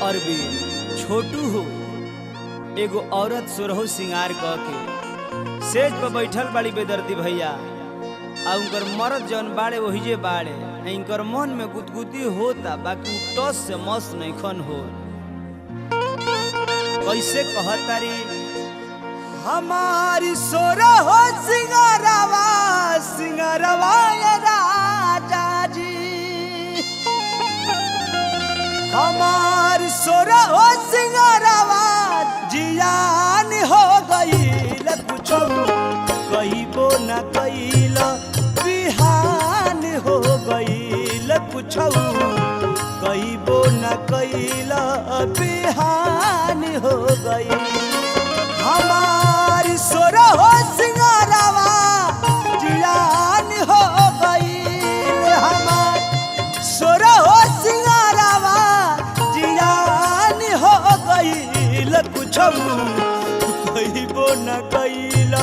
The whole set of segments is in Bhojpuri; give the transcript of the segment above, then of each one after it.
अरबी छोटू हो एगो औरत सुरहु सिंगार क के सेज पर बैठल बाड़ी बेदर्दी भैया आ उनकर मरद जौन बाड़े वही जे बाड़े इनकर मन में गुदगुदी होता बाकी टस से मस्त नहीं खन हो। कैसे कहतारी हमारी सुरहु सिंगारवा सिंगारवा राजा जी हमार सुरहु सिंगारवा जियान हो गईल कुछो कहिबो न कईल बिहान हो गईल कुछो कहिबो न कईल बिहान हो गईल हमार सुरहु सिंगारवा जियान हो गईल हमार सुरहु सिंगारवा कुछ कहिबो न कईल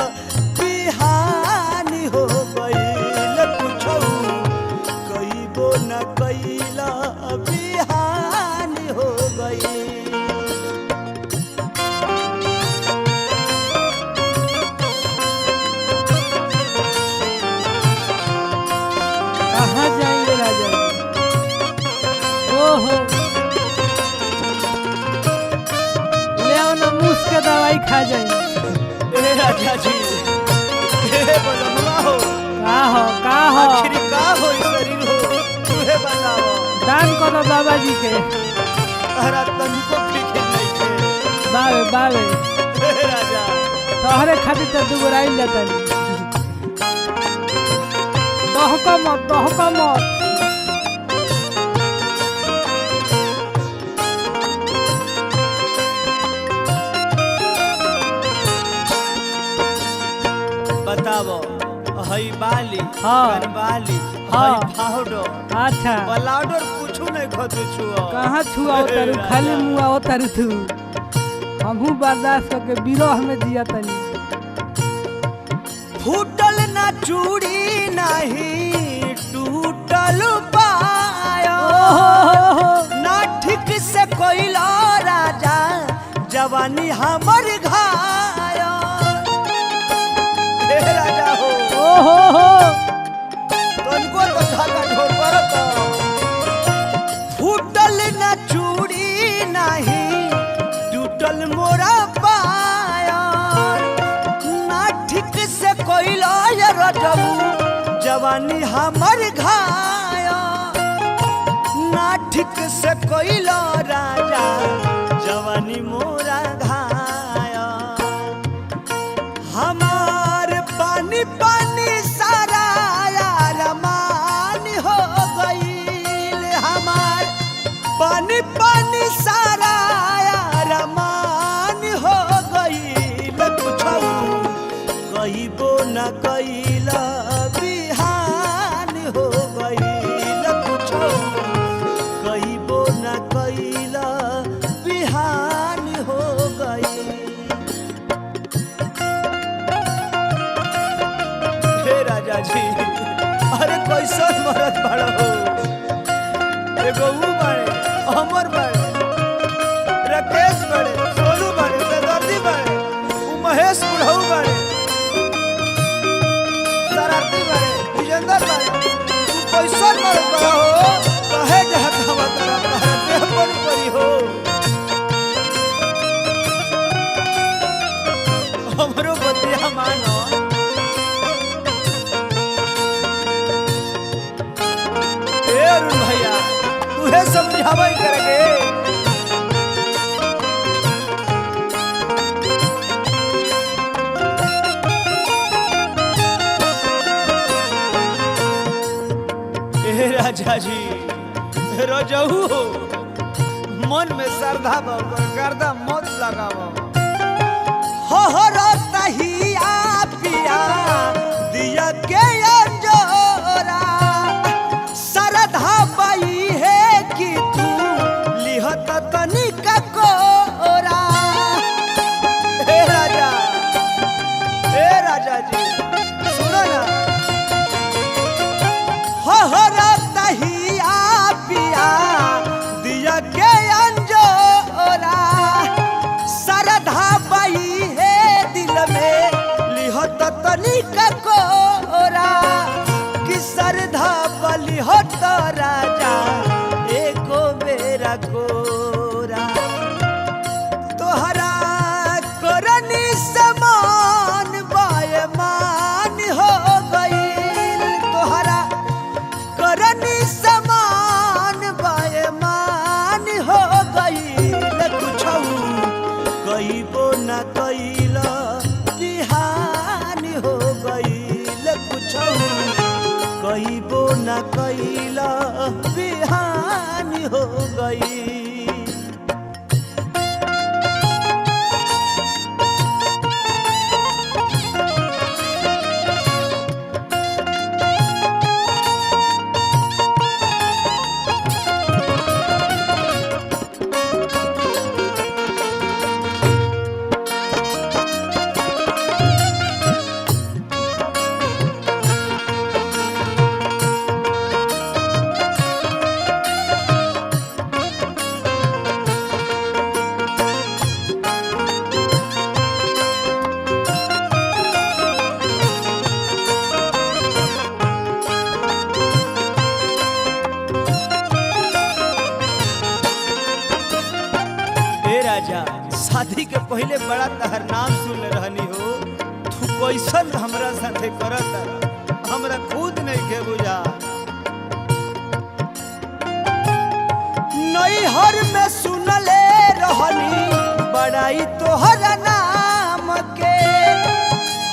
बिहान हो गईल कुछ कहिबो न कईल बिहान हो गईल। कहाँ जाएंगे राजा? ओहो उसके दवाई खा जाएंगे राजा जी का हो आखिर का हो शरीर हो तुहे बताओ दान करो बाबा जी के हरा तनिको फिक्र नहीं के बावे बावे राजा तोहरे खातिर तो दुबराइल जाता दहका मत बताओ हई बाली हाँ बाली हाँ हई पाउडर अच्छा पाउडर कुछु नहीं खतु छुआ कहाँ छुआ उतारू खाली मुआ उतारू तू हमहू बर्दाश्त करके बिरह में जिया तनी फूटल ना चूड़ी नहीं टूटल पाया ना ठीक से कोइला राजा जवानी हमर घाया राजा हो तनको तो धागा ढोल परत फूटल ना चूड़ी नहीं टूटल मोरा पाया ना ठीक से कोइला रजबू जवानी हमर घाया ना ठीक से कोइला राजा जवानी मोरा घाया हमार पानी पानी सारा यार मान हो गईल हमार पानी पानी सारा यार मान हो गईल कुछ कहिबो न कईल बिहान हो गईल कुछ कहिबो न कईल बिहान हो गईल। राजा जी अरे कैसन मरद बड़ा हो एगो ऊ बड़े अमर बड़े राकेश बड़े सोनू बड़े बेदर्दी बड़े ऊ महेश बुढ़ऊ बड़े शरारती बड़े विजेंद्र बड़े ऊ कैसन मरद बड़ा हो कहे जहत हम तोरा देह पर परी हो हमरो बतिया मानो अरुण भैया तुहे समझावे करगे राजा जी रजहू मन में श्रद्धा गर्दा मत लगाओ हो रही आप राजा जी सुनो ना हो रतहिया पिया दिया के अंजोरा सरधा बई है दिल में लिहत तनिक कोरा कि सरधा बलिहत राजा एको बेरा कोरा तोहरा करनी समान बायमान हो गईल तोहरा करनी समान बायमान हो गईल कुछौ कईबो न कईल बिहान हो गईल कुछौ कईबो न कईल बिहान हो गईल शादी के पहले बड़ा तहर नाम सुन रहनी हो तू कैसन हमरा साथे करत हमरा खुद नहीं के बुझा नैहर में सुनले रहनी बड़ाई तोहर नाम के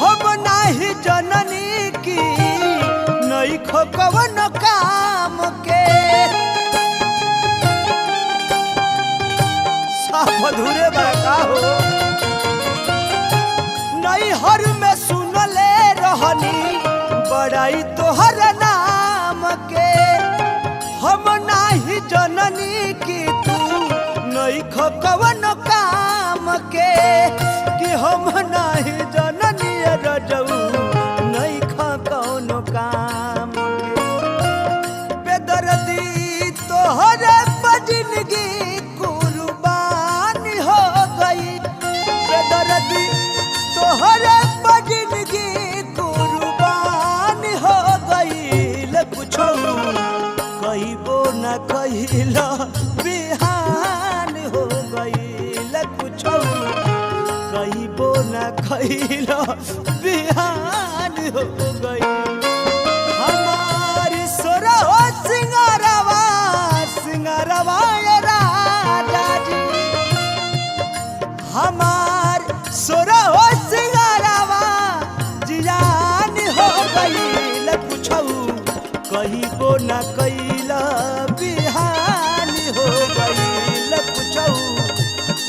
हम नाही जननी की नहीं खो कवन काम के मधुरे बड़का हो नैहर में सुनले रहनी बड़ाई तोहर नाम के हम नाही जननी की तू नहीं खो कवन काम के कि हम नाही जननी रजऊ नहीं खो कवन काम के बेदर्दी तोहर जिंदगी तोहर जिंदगी कुर्बान हो गईल कुछो कईबो न कईल बिहान हो गईल कुछो कईबो न कईल बिहान हो गईल हमारी सोरहो सिंगारवा सिंगारवा राजा जी हमार सोरहो सिंगारवा जियान हो गईल कुछौ कहीबो न कईल बिहान हो गईल कुछौ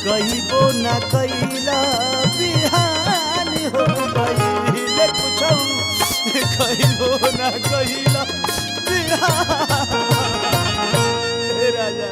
कहीबो न कईल बिहान हो गईल कुछौ कहीबो न कईल बिहान राजा